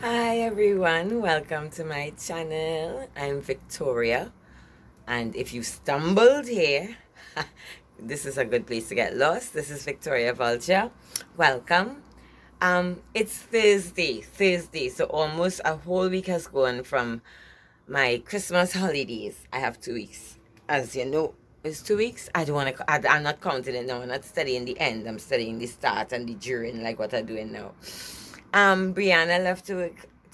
Hi everyone, welcome to my channel. I'm Victoria, and if you stumbled here, this is a good place to get lost. This is VictoriaVulture. Welcome. It's Thursday, so almost a whole week has gone from my Christmas holidays. I have 2 weeks, as you know. It's 2 weeks. I don't want to. I'm not counting it now. I'm not studying the end. I'm studying the start and the during, like what I'm doing now. Brianna left to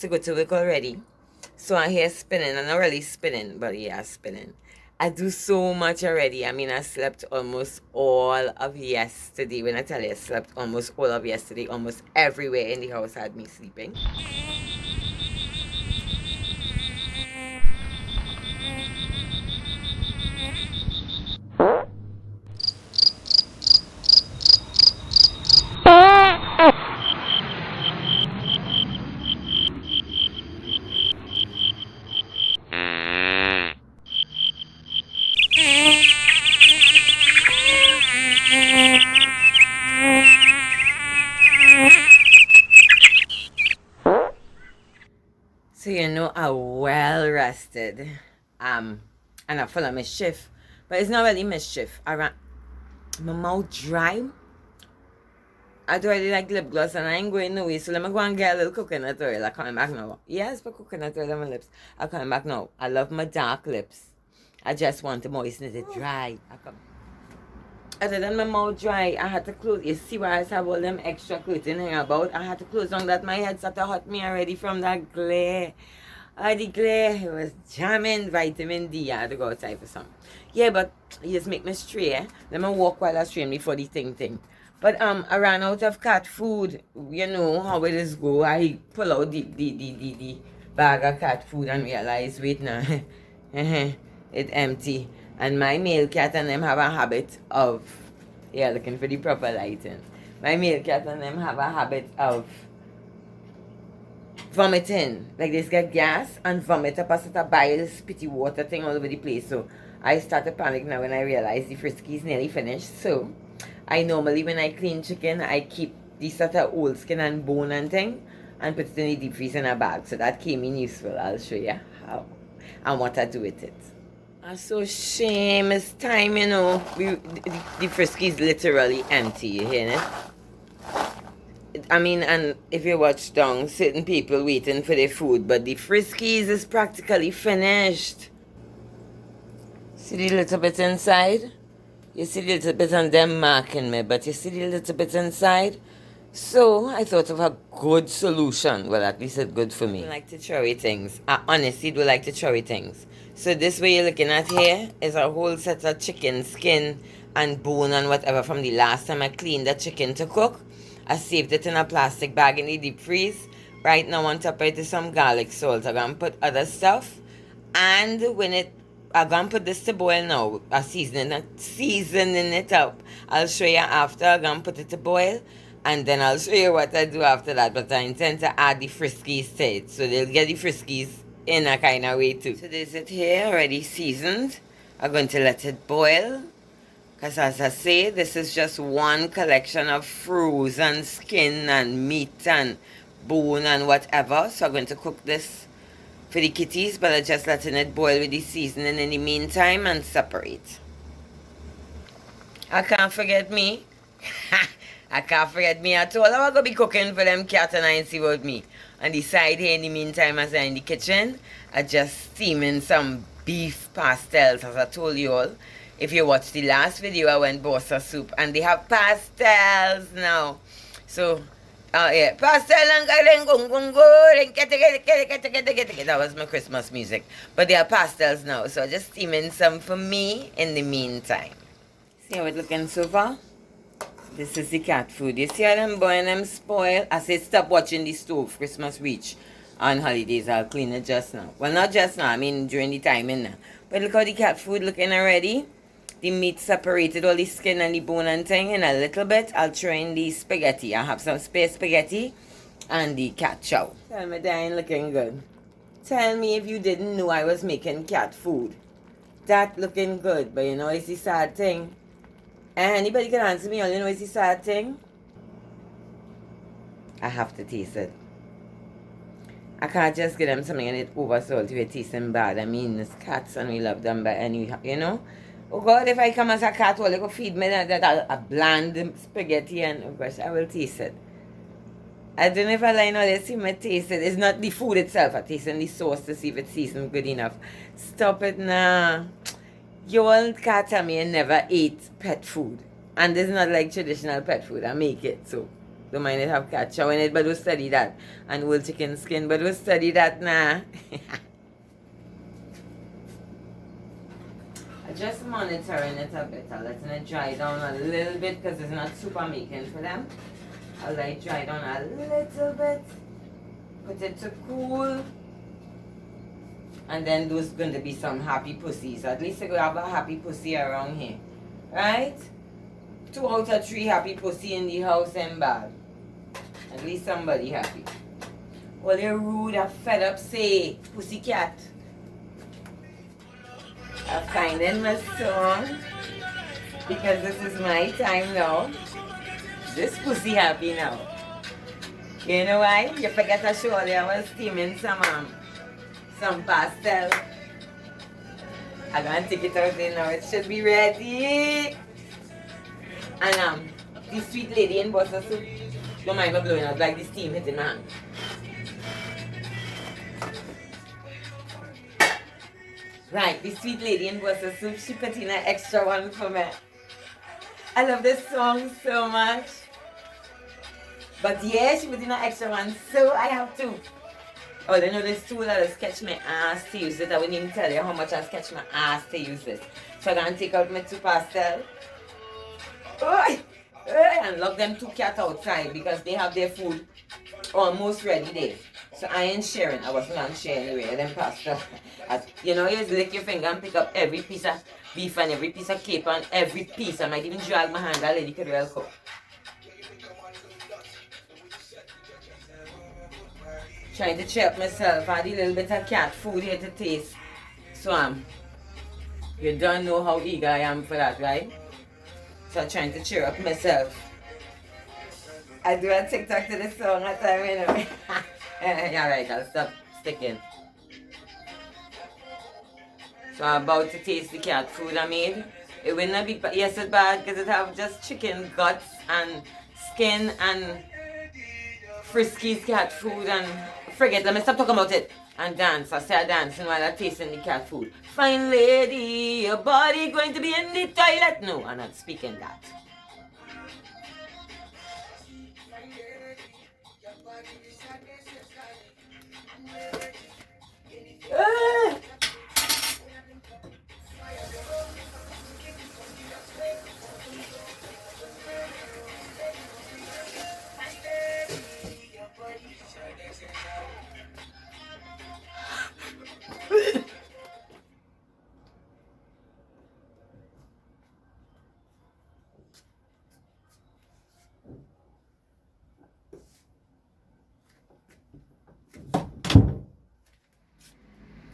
go to work already. So I'm here spinning. I'm not really spinning, but yeah, spinning. I do so much already. I mean, I slept almost all of yesterday. When I tell you I slept almost all of yesterday, almost everywhere in the house had me sleeping. So you know I'm well rested. And I'm full of mischief. But it's not really mischief. My mouth dry. I do really like lip gloss and I ain't going nowhere. So let me go and get a little coconut oil. I'm coming back now. Yes, but coconut oil on my lips. I'm coming back now. I love my dark lips. I just want to moisten it dry. Other than my mouth dry, I had to close. You see why I have all them extra clothing here about? I had to close on that. My head started to hurt me already from that glare. The glare, it was jamming vitamin D. I had to go outside for some. Yeah, but you just make me stray. Let me walk while I strain before the thing. But I ran out of cat food. You know how it is go. I pull out the bag of cat food and realize, wait now, it's empty. And my male cat and them have a habit of, yeah, looking for the proper lighting. My male cat and them have a habit of vomiting. Like they get gas and vomit up a sort of bile, spitty water thing all over the place. So I start to panic now when I realize the friskies nearly finished. So I normally, when I clean chicken, I keep the sort of old skin and bone and thing and put it in the deep freeze in a bag. So that came in useful. I'll show you how and what I do with it. It's so shame. It's time, you know. The friskies literally empty, you hear it? I mean, and if you watch down, certain people waiting for their food, but the friskies is practically finished. See the little bit inside? You see the little bit on them marking me, but you see the little bit inside? So I thought of a good solution. Well, at least it's good for me. I like to cherry things. I honestly do like to cherry things. So this way you're looking at here is a whole set of chicken skin and bone and whatever from the last time I cleaned the chicken to cook. I saved it in a plastic bag in the deep freeze. Right now on top of it is some garlic salt. I'm going to put other stuff. And I'm going to put this to boil now. I'm seasoning it up. I'll show you after. I'm going to put it to boil. And then I'll show you what I do after that. But I intend to add the friskies to it. So they'll get the friskies in a kind of way too. So there's it here already seasoned. I'm going to let it boil. Because as I say, this is just one collection of frozen skin and meat and bone and whatever. So I'm going to cook this for the kitties. But I'm just letting it boil with the seasoning in the meantime and separate. I can't forget me. I can't forget me at all. I'm going to be cooking for them cat and I see about me. On the side here in the meantime as I'm in the kitchen, I just steaming some beef pastels as I told you all. If you watched the last video, I went bossa soup and they have pastels now. So, yeah, pastel and that was my Christmas music. But they are pastels now, so just steaming some for me in the meantime. See how it's looking so far? This is the cat food. You see how them boy and them spoil? I said stop watching the stove. Christmas reach on holidays. I'll clean it just now. Well, not just now. I mean during the time in now. But look how the cat food looking already. The meat separated, all the skin and the bone and thing in a little bit. I'll throw in the spaghetti. I have some spare spaghetti and the cat chow. Tell me that ain't looking good. Tell me if you didn't know I was making cat food. That looking good, but you know it's the sad thing. Anybody can answer me, all you know is the sad thing. I have to taste it. I can't just give them something and it over salt if it tastes bad. I mean, it's cats and we love them, but anyway, you know. Oh God, if I come as a cat, well, they go feed me that a bland spaghetti and oh gosh, I will taste it. I don't know if I like how they see me taste it. It's not the food itself. I taste the sauce to see if it's seasoned good enough. Stop it now. You all cat and me never ate pet food. And this is not like traditional pet food. I make it, so don't mind it have cat chow in it, but we'll study that. And whole chicken skin, but we'll study that now. I'm just monitoring it a bit. I'm letting it dry down a little bit because it's not super making for them. I'll let it dry down a little bit. Put it to cool. And then there's going to be some happy pussies. At least you're going to have a happy pussy around here. Right? 2 out of 3 happy pussy in the house and bad. At least somebody happy. Well, you're rude, I'm fed up, say, pussycat. I'm finding my song. Because this is my time now. This pussy happy now. You know why? You forget to show you I was steaming some pastel. I'm gonna take it out there now. It should be ready. And the sweet lady in butter soup. Don't mind me blowing out like the steam hitting my hand. Right, the sweet lady in butter soup, she put in an extra one for me. I love this song so much. But yeah, she put in an extra one, so I have to. Oh, they know this tool that will sketch my ass to use it. I wouldn't even tell you how much I sketch my ass to use this. So I'm going to take out my 2 pastel. And lock them 2 cats outside because they have their food almost ready there. So I ain't sharing. I wasn't going to share anyway. Them pastel. You know, you just lick your finger and pick up every piece of beef and every piece of caper and every piece. I might even drag my hand. That lady could well cook. Trying to cheer up myself. I had a little bit of cat food here to taste. So you don't know how eager I am for that, right? So I'm trying to cheer up myself. I do a TikTok to this song at time, you know. Yeah, right, I'll stop sticking. So I'm about to taste the cat food I made. It will not be, yes, it's bad because it have just chicken guts and skin and Frisky's cat food and forget, let me stop talking about it and dance. I start dancing while I'm tasting the cat food. Fine lady, your body going to be in the toilet. No, I'm not speaking that.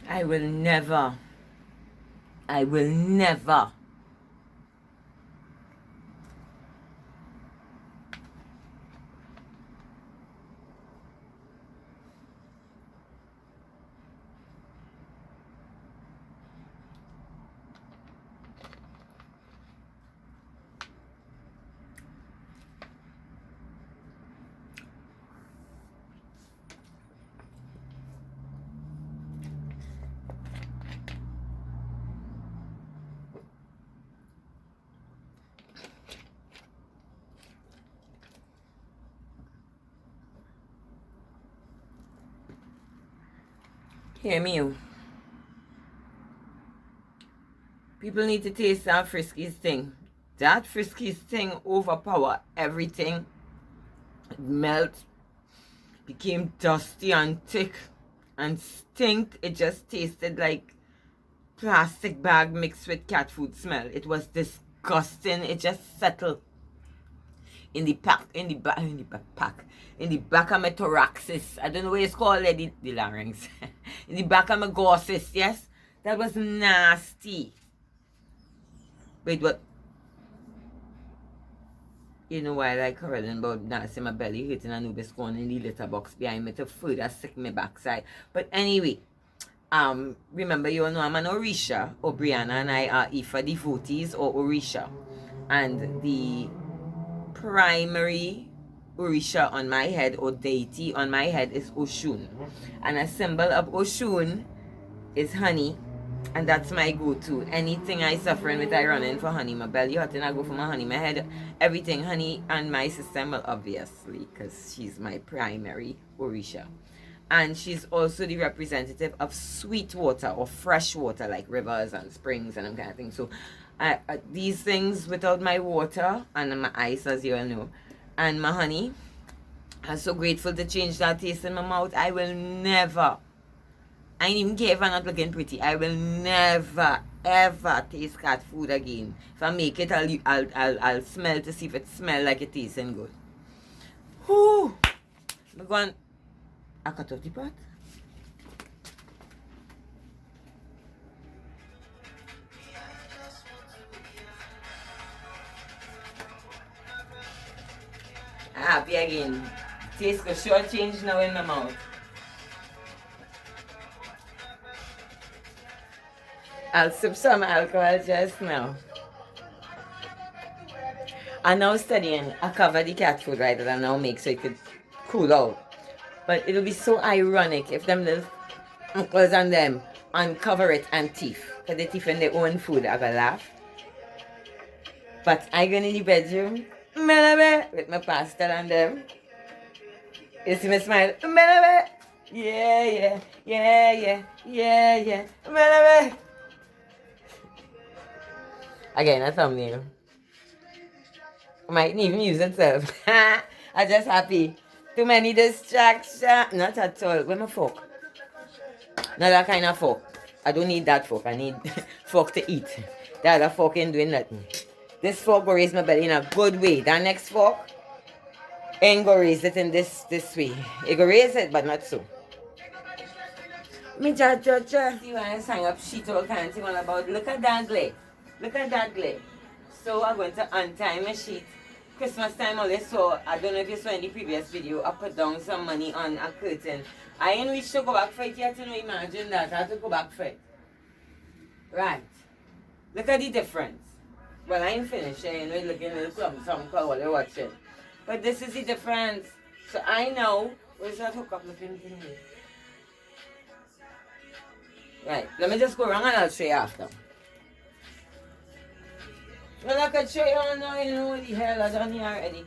I will never hear me, you. People need to taste that Frisky's thing. That Frisky's thing overpower everything. It melt, became dusty and thick and stink. It just tasted like plastic bag mixed with cat food smell. It was disgusting. It just settled in the back of my thoraxis. I don't know what it's called, the larynx. In the back of my gosses, yes? That was nasty. Wait, what? You know why I like quarreling about nasty my belly hitting Anubis going in the litter box behind me to further sick my backside. But anyway, remember you know I'm an Orisha, or Brianna and I are either devotees or Orisha. And the primary Orisha on my head or deity on my head is Oshun. And a symbol of Oshun is honey. And that's my go-to. Anything I suffering with, I run in for honey. My belly hot and I go for my honey. My head, everything honey. And my system, well, obviously, because she's my primary Orisha. And she's also the representative of sweet water or fresh water, like rivers and springs and that kind of thing. So these things without my water and my ice, as you all know, and my honey, I'm so grateful to change that taste in my mouth. I will never, I ain't even care if I'm not looking pretty, I will never ever taste cat food again. If I make it, I'll smell to see if it smells like it tasting good. Whoo! I'm going, I cut off the pot. Happy again. Taste go short change now in my mouth. I'll sip some alcohol just now. I'm now studying. I cover the cat food right that I now make so it could cool out. But it'll be so ironic if them little uncles and them uncover it and thief. Because they thief in their own food. I gonna laugh. But I go in the bedroom with my pastel and them. You see me smile? Yeah. Again, a thumbnail. I might even use itself. I'm just happy. Too many distractions. Not at all. Where my fork? Not that kind of fork. I don't need that fork. I need fork to eat. The other fork ain't doing nothing. This fork will raise my belly in a good way. That next fork ain't gonna raise it in this way. It gonna raise it, but not so. Me just see when I hang up sheet all kind of thing all about. Look at that glare. Look at that glare. So I'm going to untie my sheet. Christmas time only, so I don't know if you saw in the previous video, I put down some money on a curtain. I ain't reached to go back for it yet, you know, imagine that. I have to go back for it. Right. Look at the difference. Well, I ain't finished, you know, looking a little some color while you're watching. But this is the difference. So I know, where's that hookup looking thing here? Right, let me just go around and I'll show you after. Well, I could show you now, you know, the hell I done here already.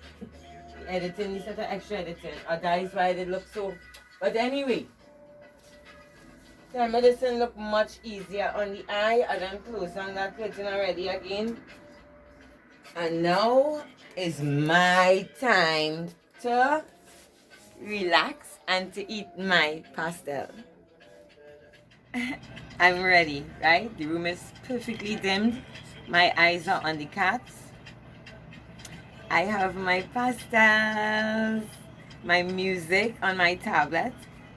Editing, this is the extra editing. That is why it look so. But anyway, the medicine look much easier on the eye. I done close on that curtain already again. And now is my time to relax and to eat my pastel. I'm ready, right? The room is perfectly dimmed. My eyes are on the cats. I have my pastels, my music on my tablet,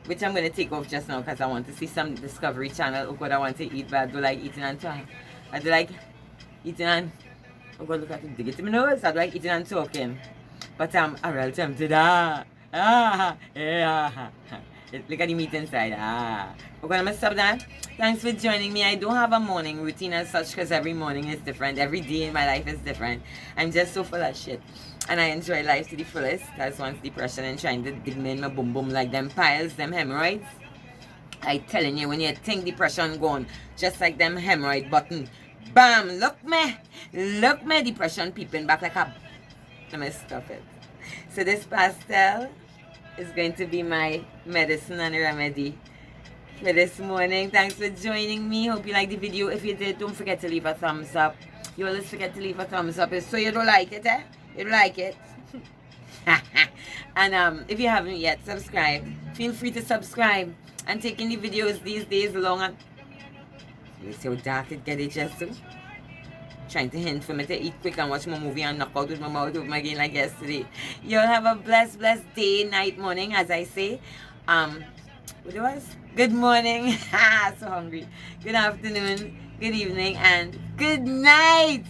which I'm going to take off just now because I want to see some Discovery Channel. Oh God, I want to eat, but I do like eating and talking. I do like eating and... Oh God, look at it. Dig it to my nose. I do like eating and talking. But I'm real tempted. Yeah. Look at the meat inside. Okay, I'm gonna stop that. Thanks for joining me. I don't have a morning routine as such because every morning is different. Every day in my life is different. I'm just so full of shit. And I enjoy life to the fullest. That's once depression and trying to dig me in my boom boom like them piles, them hemorrhoids. I telling you, when you think depression gone, just like them hemorrhoid button, bam, look me, depression peeping back like a... Let me stop it. So this pastel is going to be my medicine and remedy for this morning. Thanks for joining me. Hope you liked the video. If you did, don't forget to leave a thumbs up. You always forget to leave a thumbs up. So you don't like it, eh? You don't like it. And if you haven't yet, subscribe. Feel free to subscribe. And taking the videos these days long. And you see how dark it gets just so? Trying to hint for me to eat quick and watch my movie and knock out with my mouth open again like yesterday. You'll have a blessed day, night, morning, as I say. What it was? Good morning. So hungry. Good afternoon, good evening, and good night.